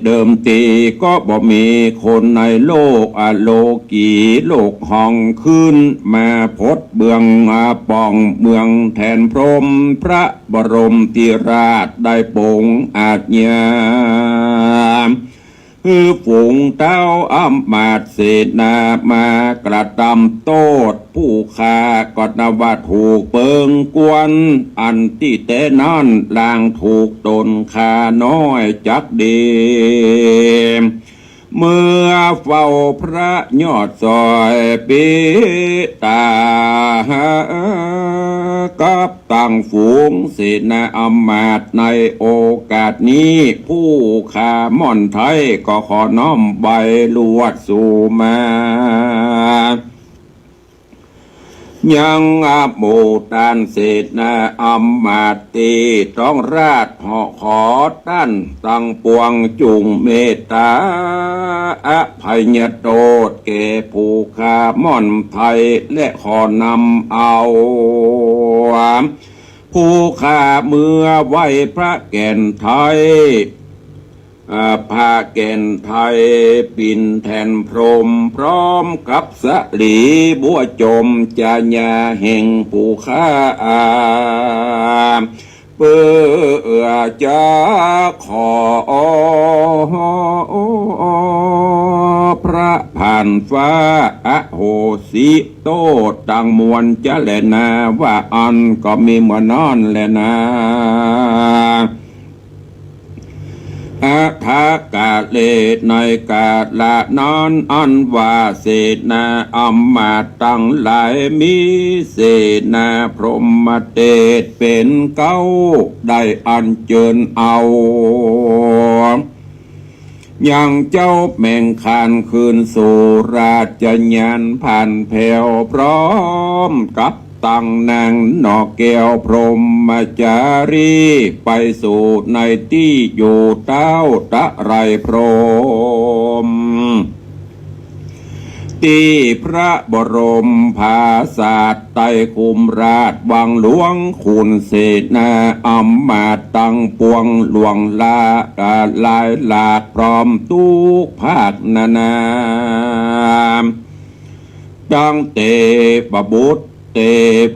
เดิมทีก็บ่มีคนในโลกโลกีโลกห้องขึ้นมาพดเบื้องมาป้องเมืองแทนพรหมพระบรมธิราชได้ปงอาจญาคือฝูงเต้าอำมาตย์เสนามากระทำโทษผู้ฆ่าก็นว่าถูกเปิงกวนอันที่แต่นั้นลางถูกตนฆ่าน้อยจักเดมเมื่อเฝ้าพระยอดซอยปิตา กับต่างฝูงเสนาอำมาตย์ในโอกาสนี้ผู้ข่าม่อนไทยก็ขอน้อมใบลวดสู่มายังอาโมตานเศษนาอัมมาตีต้องราชเหาะขอตั้นตั้งปวงจุงเมตตาอภัยโตดแก่ผู้ขาม่อนไทยและขอนำเอาผู้ขาเมื่อไหวพระแก่นไทยพาแก่นไทยปิ่นแทนพรมพร้อมกับสลีบัวจมจาญาแห่งผู้ข้าเพื่อจะขอพระผ่านฟ้าอโหสิโตตังมวลจะแลนาว่าอันก็มีเมื่อนอนแลนาอาทากาเลในกาละนอนอันว่าเศนาอัมมาตั้งหลายมีเศนาพรหมเดชเป็นเก้าได้อันเจิญเอาอย่างเจ้าแม่งคานคืนสู่ราชญานผ่านแผ่วพร้อมกับตั้งนางนอกแก้วพรหมจารีไปสู่ในที่อยู่เต้าตะไรพรหมที่พระบรมภาศาสไตรคุมราชวังหลวงคุณเสนาอัมมาตั้งปวงหลวงลาลายหลากพร้อมทุกภาคนานาดังเตปบุตรเท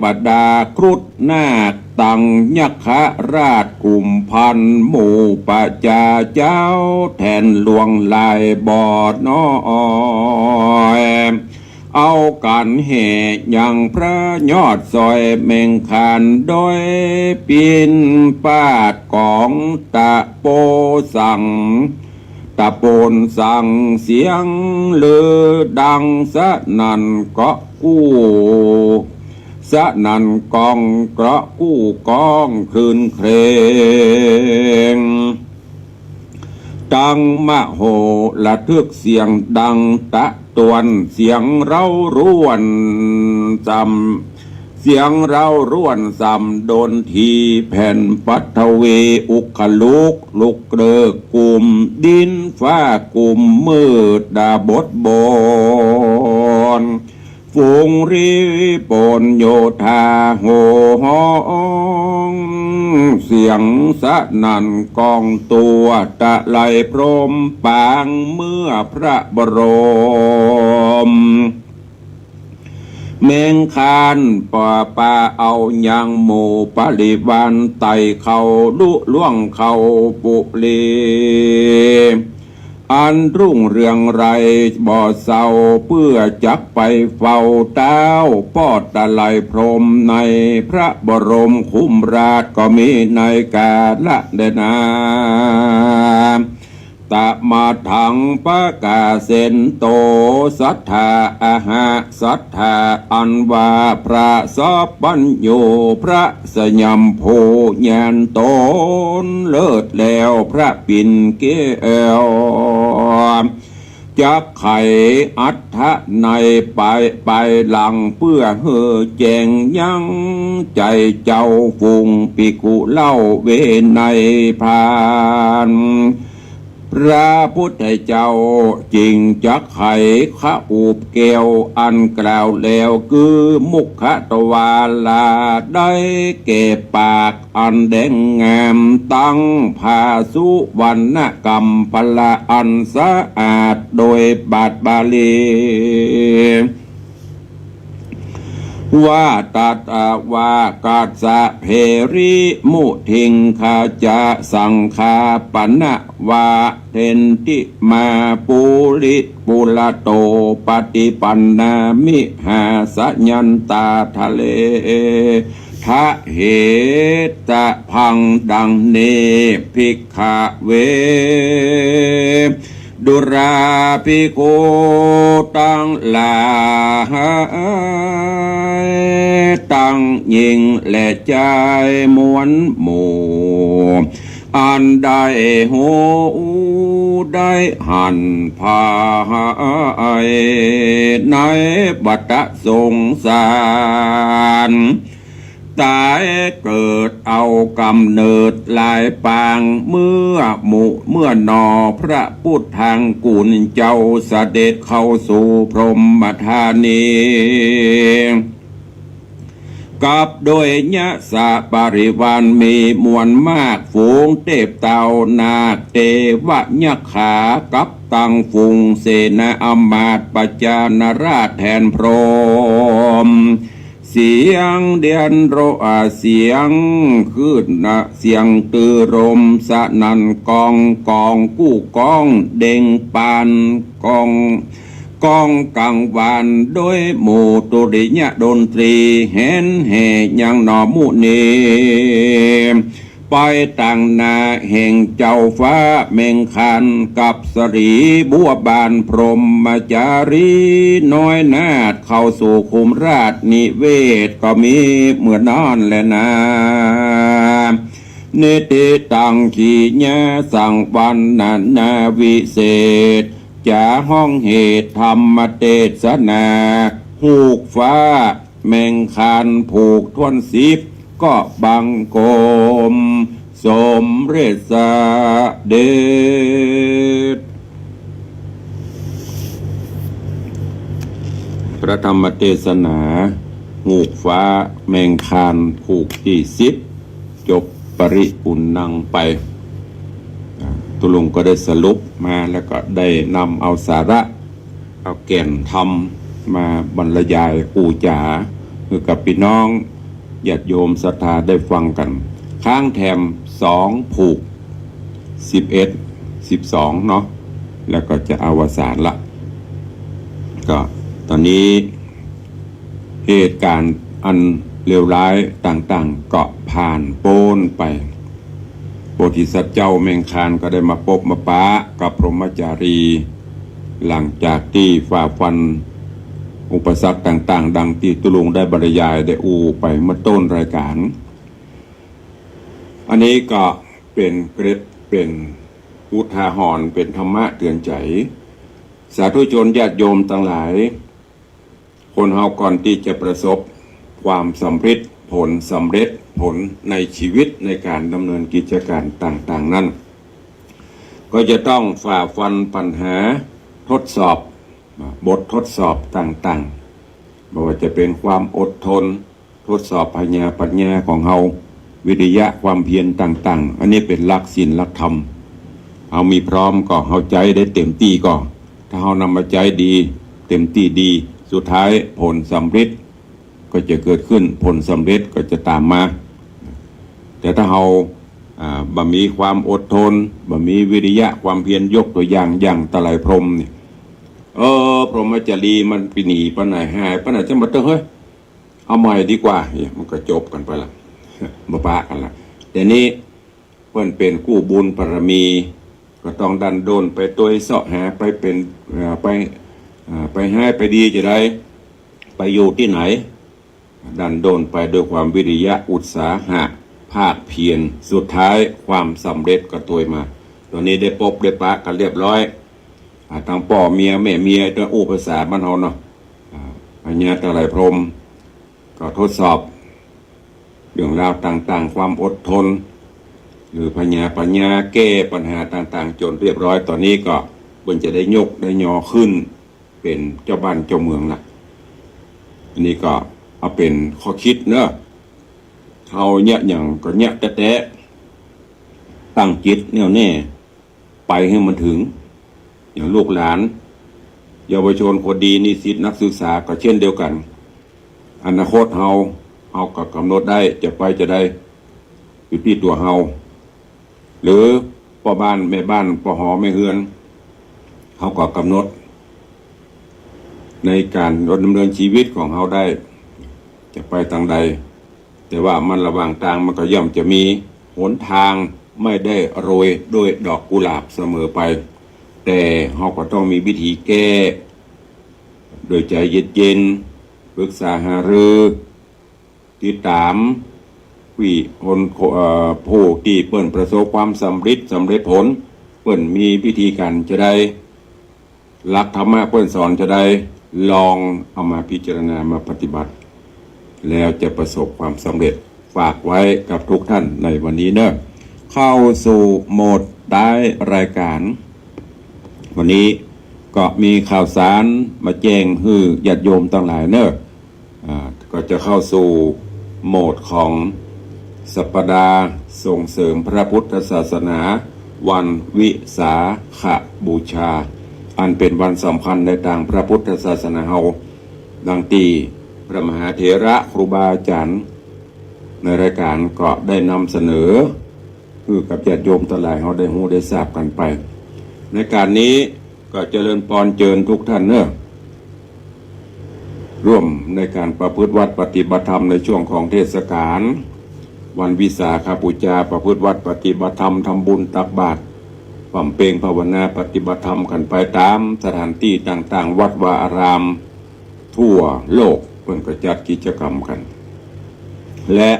วดาครุฑนาคตังยักขราชกุมพันหมู่ปะจาเจ้าแทนหลวงลายบอดน้อยเอากันแห่ยังพระยอดซอยเมงคานโดยปินปาดของตะโปสั่งตะโปนสั่งเสียงลือดังสนั่นก็กู้สนั่นกองกระกู้กองคืนเครงดังมโหระทึกเสียงดังตะตวนเสียงเราร่วนจำเสียงเราร่วนจำโดนทีแผ่นปัทเวอุคลุกลุกเริกกลุ่มดินฟ้ากลุ่มมืดดาบดบนฝูงรีปนโยธาโหห้องเสียงสนั่นกองตัวตะไลพรมปางเมื่อพระบรมเมงคานป่าเอายังหมู่ปริวานไต่เขาลุล่วงเขาปุลีอันรุ่งเรืองไรบ่อเศร้าเพื่อจักไปเฝ้าเต้าปอดตะไลพรมในพระบรมคุ้มราชก็มีในกาละเดนาตะมาถังปะกาเซนโตสัทธาอาหะสัทธาอันว่าพระสัพพัญโยพระสยามโพญานตนเลิศแล้วพระปิ่นเกลจักไขอัฏฐะในไปหลังเพื่อเฮือแจงยังใจเจ้าฟุงปิกุเล่าเวในพานพระพุทธเจ้าจริงจักไขข้าอูบเกวอันกล่าวแล้วคือมุขตวาลาได้เก็บปากอันแดงงามตั้งภาสุวรรณกรรมพละอันสะอาดโดยบาทบาลีว่าตัดวากาสะเพริมุทิงคาจะสังคาปนะวาเทนติมาปุริปุระโตปฏิปันนามิหาสัญญตาทะเลทะเหตะพังดังเนภิกขเว ดุราภิกขุตั้งหลายตั้งยิงและใจมวลหมู่อันได้หูได้หันพายในบัตสงสารตายเกิดเอากำเนิดลายปางเมื่อนอพระพุทธทางกุลเจ้าเสด็จเข้าสู่พรหมธานีกับโดยยะสะปริวารมีมวลมากฝูงเทพเต่านาคเทวยักษ์ขากับตังฝูงเสนาอมาตย์ปัจจานราชแทนพรหมเสียงเดียนโรเสียงขึ้นนะเสียงตือรมสนันกองกู้กองเด้งปานกองกังวานโดยหมู่ตุริยะดนตรีเห็นเหยังหนอมุนีไปต่างนาแห่งเจ้าฟ้าเมงคันกับสรีบัวบานพรหมจารีน้อยนาฏเข้าสู่คุมราชนิเวศก็มีเหมือนนอนและนาเนติตังขีญาสังวันนาวิเศษจะห้องเหตุธรรมเทศนาหูกฟ้าแมงคานผูกทวนสิบก็บังโกมสมเรศเดชพระธรรมเทศนาหูกฟ้าแมงคานผูกที่สิบจบปริปุณนังไปตุลุงก็ได้สรุปมาแล้วก็ได้นำเอาสาระเอาแก่นธรรมมาบรรยายปู่จ๋าคือกับพี่น้องญาติโยมศรัทธาได้ฟังกันข้างแถม2ผูก11 12เนาะแล้วก็จะอวสานละก็ตอนนี้เหตุการณ์อันเลวร้ายต่างๆก็ผ่านโป้นไปโพธิสัตว์เจ้าแมงคานก็ได้มาพบมาปะกับพรหมจารีหลังจากที่ฝ่าฟันอุปสรรคต่างๆดังที่ตุลุงได้บรรยายได้อูไปเมื่อต้นรายการอันนี้ก็เป็นเกร็ดเป็นอุทาหรณ์เป็นธรรมะเตือนใจสาธุชนญาติโยมทั้งหลายคนเฮาก่อนที่จะประสบความสำเร็จผลสำเร็จผลในชีวิตในการดำเนินกิจการต่างๆนั้นก็จะต้องฝ่าฟันปัญหาทดสอบบททดสอบต่างๆไม่ว่าจะเป็นความอดทนทดสอบปัญญาของเฮาวิริยะความเพียรต่างๆอันนี้เป็นหลักศีลหลักธรรมเฮามีพร้อมก็เฮาใจได้เต็มที่ก็ถ้าเฮานำมาใจดีเต็มที่ดีสุดท้ายผลสำเร็จก็จะเกิดขึ้นผลสำเร็จก็จะตามมาแต่ถ้าเราบ่มีความอดทนบ่มีวิริยะความเพียรยกตัวอย่างตะไลพรหมเนี่ยพรหมจารีมันปีหนีปะไหนหายปะไหนจะมาเฮ้ยเอาใหม่ดีกว่ามันก็จบกันไปละมาปะกันละแต่นี้เพิ่นเป็นกู้บุญบารมีก็ต้องดันโดนไปตัวเสาะหาไปเป็นไปให้ไปดีจะได้ไปอยู่ที่ไหนดันโดนไปด้วยความวิริยะอุตสาหะภาคเพียรสุดท้ายความสำเร็จก็ตัวมาตัวนี้ได้พบได้ปะกันเรียบร้อยทางพ่อเมียแม่เมียตัวภาษาบ้านเฮาเนาะอันนี้ตะไลพรหมก็ทดสอบเรื่องราวต่างๆความอดทนหรือปัญญาแก้ปัญหาต่างๆจนเรียบร้อยตอนนี้ก็เพิ่นจะได้ยกได้ยอขึ้นเป็นเจ้าบ้านเจ้าเมืองละอันนี้ก็เอาเป็นข้อคิดเนอะเอาเนี่ยอย่างก็เนี่ยแต่ตั้งจิตแน่วแน่ไปให้มันถึงอย่างลูกหลานเยาวชนคนดีนิสิตนักศึกษาก็เช่นเดียวกันอนาคตเฮาก็กำหนดได้จะไปจะได้อยู่ที่ตัวเฮาหรือพ่อบ้านแม่บ้านพ่อหอแม่เฮือนเขาก็กำหนดในการดำเนินชีวิตของเฮาได้จะไปทางใดแต่ว่ามันระหว่างทางมันก็ย่อมจะมีหนทางไม่ได้โรยด้วยดอกกุหลาบเสมอไป แต่เราก็ต้องมีวิธีแก้โดยใจเย็นๆปรึกษาหารือติดตามคนผู้ที่เปิ่นประสบความสำเร็จผลเปิ่นมีวิธีการจะได้หลักธรรมะเปิ่นสอนจะได้ลองเอามาพิจารณามาปฏิบัติแล้วจะประสบความสำเร็จฝากไว้กับทุกท่านในวันนี้เนอะเข้าสู่โหมดได้รายการวันนี้ก็มีข่าวสารมาแจ้งให้ญาติโยมต่างหลายเนอะก็จะเข้าสู่โหมดของสัปดาห์ส่งเสริมพระพุทธศาสนาวันวิสาขบูชาอันเป็นวันสำคัญในทางพระพุทธศาสนาเฮาดังที่พระมหาเถระครูบาอาจารย์ในรายการก็ได้นำเสนอคือกับญาติโยมทั้งหลายเฮาได้รู้ได้ทราบกันไปในการนี้ก็เจริญพรเจิญทุกท่านเนอะร่วมในการประพฤติวัดปฏิบัติธรรมในช่วงของเทศกาลวันวิสาขบูชาประพฤติวัดปฏิบัติธรรมทำบุญตักบาตรบำเพ็ญภาวนาปฏิบัติธรรมกันไปตามสถานที่ต่างๆวัดวาอารามทั่วโลกเพิ่นก็จัดกิจกรรมกันและ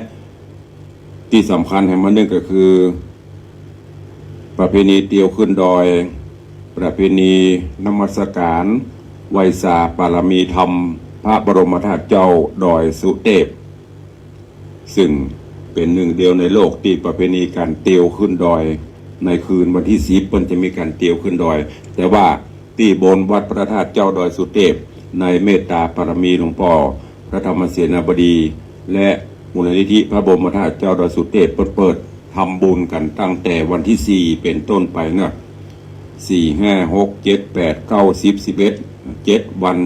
ที่สำคัญให้มันนึงก็คือประเพณีเตียวขึ้นดอยประเพณีนมัสการไหว้สาปารมีธรรมพระบรมธาตุเจ้าดอยสุเทพซึ่งเป็นหนึ่งเดียวในโลกที่ประเพณีการเตียวขึ้นดอยในคืนวันที่10เพิ่นจะมีการเตียวขึ้นดอยแต่ว่าที่บนวัดพระธาตุเจ้าดอยสุเทพในเมตตาปารมีหลวงพ่อพระธรรมเสนาบดีและมูลนิธิพระบรมธาตุเจ้าดอยสุเทพเปิดทำบุญกันตั้งแต่วันที่4เป็นต้นไปนะ4 5 6 7 8 9 10 11 7วัน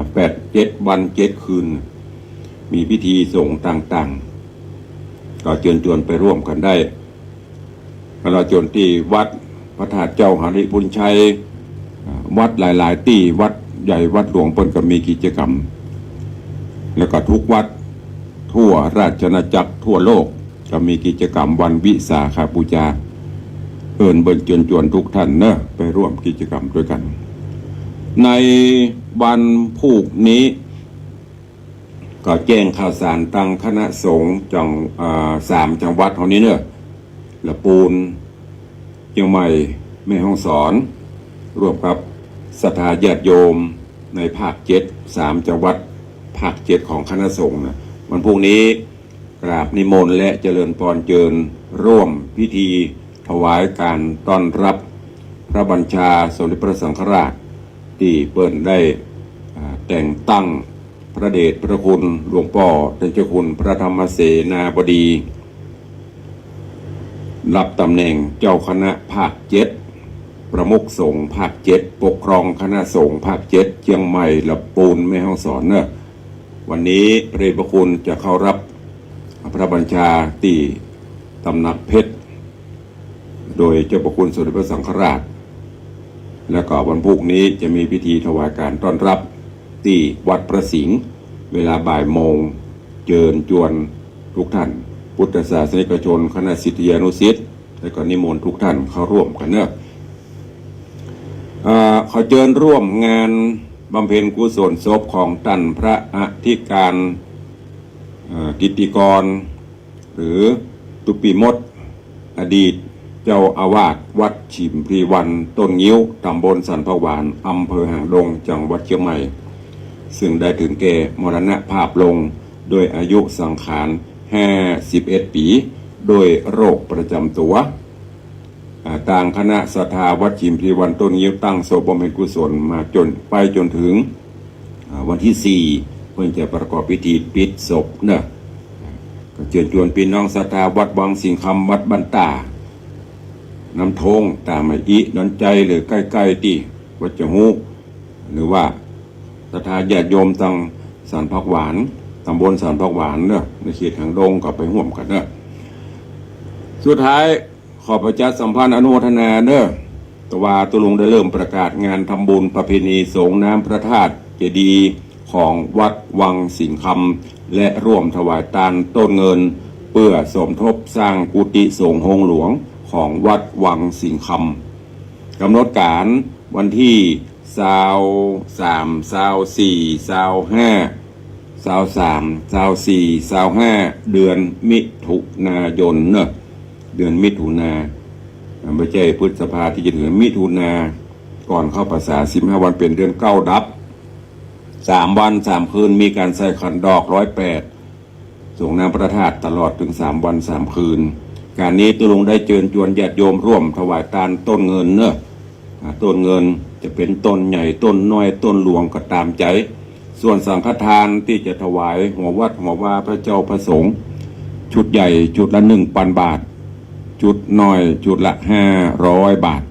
7 วัน 7 คืนมีพิธีสงฆ์ต่างๆก็เชิญชวนไปร่วมกันได้ตลอดจนที่วัดพระธาตุเจ้าหฤบุญชัยวัดหลายๆที่วัดใหญ่วัดหลวงเพิ่นก็มีกิจกรรมแล้วก็ทุกวัดทั่วราชอาณาจักรทั่วโลกก็มีกิจกรรมวันวิสาขบูชาเอิ้นเบิ่นเชิญชวนทุกท่านเนอะไปร่วมกิจกรรมด้วยกันในวันพุธนี้ก็แจ้งข่าวสารตั้งคณะสงฆ์จัง3จังหวัดเท่านี้เนอะละปูนเชียงใหม่แม่ฮ่องสอนร่วมกับศรัทธาญาติโยมในภาค3จังหวัดภาค7ของคณะสงฆ์นะวันพรุ่งนี้กราบนิมนต์และเจริญพรเจิญร่วมพิธีถวายการต้อนรับพระบัญชาสมเด็จพระสังฆราชที่เปิ้นได้แต่งตั้งพระเดชพระคุณหลวงพ่อเจ้าคุณพระธรรมเสนาบดีรับตำแหน่งเจ้าคณะภาค7ประมุขสงฆ์ภาค7ปกครองคณะสงฆ์ภาค7เชียงใหม่ลำปูนแม่ฮ่องสอนเนอะวันนี้พระเดชพระคุณจะเข้ารับพระบัญชาที่ตำหนักเพชรโดยเจ้าพระคุณสมเด็จพระสังฆราชและก็วันพรุ่งนี้จะมีพิธีถวายการต้อนรับที่วัดพระสิงห์เวลาบ่ายโมงเชิญชวนทุกท่านพุทธศาสนิกชนคณะศิษยานุศิษย์และก็นิมนต์ทุกท่านเข้าร่วมกันเนอะขอเชิญร่วมงานบำเพ็ญกุศลศพของท่านพระอธิการกิตติกรหรือตุปีมดอดีตเจ้าอาวาสวัดฉิมพรีวันต้นงิ้วตำบลสันพหวานอำเภอหางดงจังหวัดเชียงใหม่ซึ่งได้ถึงแก่มรณภาพลงโดยอายุสังขาร51 ปีโดยโรคประจำตัวต่างคณะศรัทธาวัดฉิมพรีวันต้นงิ้วตั้งศพบำเพ็ญกุศลมาจนถึงวันที่4เพื่อจะประกอบพิธีปิดศพเนอะก็เชิญชวนพี่น้องศรัทธาวัดวังสิงคำวัดบันตาน้ำทงตามอินนใจหรือใกล้ๆที่วัดจหูหรือว่าศรัทธาญาติโยมตังสันพักหวานตำบลสันพักหวานเนอะในเขตหางดงก็ไปร่วมกันเนอะสุดท้ายขอประชาสัมพันธ์อนุโมทนาเนอะตุลุงได้เริ่มประกาศงานทำบุญประเพณีสงน้ำพระธาตุเจดีย์ของวัดวังสิงคำและร่วมถวายทานต้นเงินเพื่อสมทบสร้างกุฏิสงฆ์องค์หลวงของวัดวังสิงค กำหนดการวันที่23 24 25 23 24 25เดือนมิถุนายนเนอะเดือนมิถุนาไม่ใช่พฤษภาที่จะถึงมิถุนาก่อนเข้าพรรษา15วันเป็นเดือน9ดับ3 วัน 3 คืนมีการใส่ขันดอก108ส่งน้ำพระธาตุตลอดถึง3 วัน 3 คืนการนี้ตุลงได้เชิญชวนญาติโยมร่วมถวายทานต้นเงินเนอะต้นเงินจะเป็นต้นใหญ่ต้นน้อยต้นหลวงก็ตามใจส่วนสังฆทานที่จะถวายหัววัดหัวว่าพระเจ้าพระสงฆ์ชุดใหญ่ชุดละ1,000 บาทชุดน้อยชุดละ500 บาท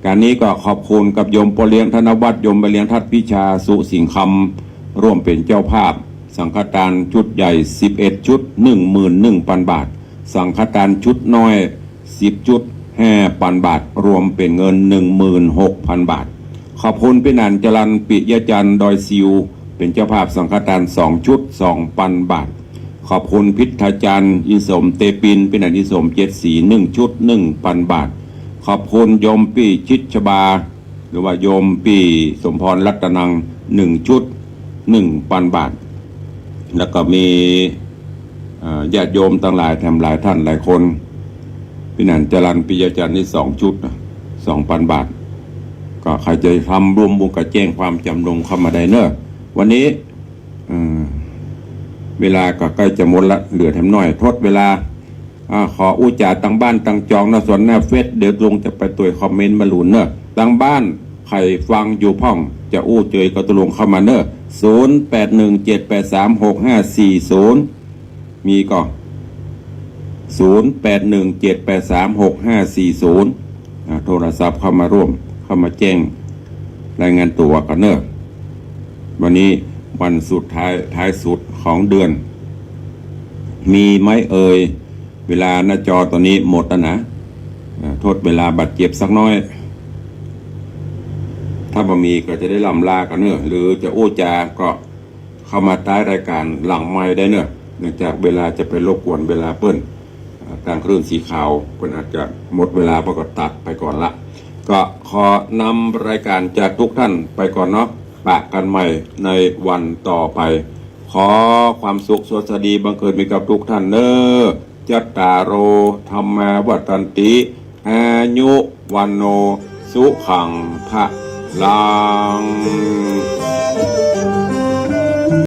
การนี้ก็ขอบคุณกับโยมปอเลี้ยงธนวัฒน์โยมไปเลี้ยงทัดพิชาสุสิงคำร่วมเป็นเจ้าภาพสังฆทานชุดใหญ่11ชุด 11,000 บาทสังฆทานชุดน้อย10ชุด5,000 บาทรวมเป็นเงิน 16,000 บาทขอบคุณพี่นันจรัญปิยจันทร์ดอยซิวเป็นเจ้าภาพสังฆทาน2ชุด 2,000 บาทขอบคุณพิทจันทร์อิสมเตปินพี่นันอิสม7สี1ชุด 1,000 บาทขอบคุณโยมปี่ชิดชบาหรือว่าโยมปี่สมพรรัตนัง1ชุด 1,000 บาทแล้วก็มีญาติโยมต่างหลายแถมหลายท่านหลายคนพี่นันจรัญปิยจันทร์นี่2ชุด 2,000 บาทก็ใครจะทำรวมบุญกับแจ้งความจำนงเข้ามาได้เนอะวันนี้เวลาก็ใกล้จะหมดละเหลือแถมน้อยทดเวลาขออู้จ่าตั้งบ้านตั้งจองนะส่วนหน้าเฟซเดี๋ยวลงจะไปตัวคอมเมนต์มาหลุนเนอะตั้งบ้านใครฟังอยู่พ่องจะอู้เจยก็ตะลงเข้ามาเนอะ0817836540มีก็0817836540โทรศัพท์เข้ามาร่วมเข้ามาแจ้งรายงานตัวกันเนอะวันนี้วันสุดท้ายสุดของเดือนมีไหมเอ่ยเวลาหน้าจอตอนนี้หมดแล้วนะโทษเวลาบัดเจ็บสักน้อยถ้าบ่มีก็จะได้ลำลากันเนอะหรือจะโอ้จาก็เข้ามาท้ายรายการหลังไม้ได้เนอะเนื่องจากเวลาจะไปรบกวนเวลาเปิ้นทางคลื่นสีขาวเปิ้นอาจจะหมดเวลาเพราะก็ตัดไปก่อนละก็ขอนำรายการจากทุกท่านไปก่อนเนาะปะกันใหม่ในวันต่อไปขอความสุขสวัสดีบังเกิดมีกับทุกท่านเนอจัตตารโอธรรมวัฏันติอายุวันโนสุขังพะลัง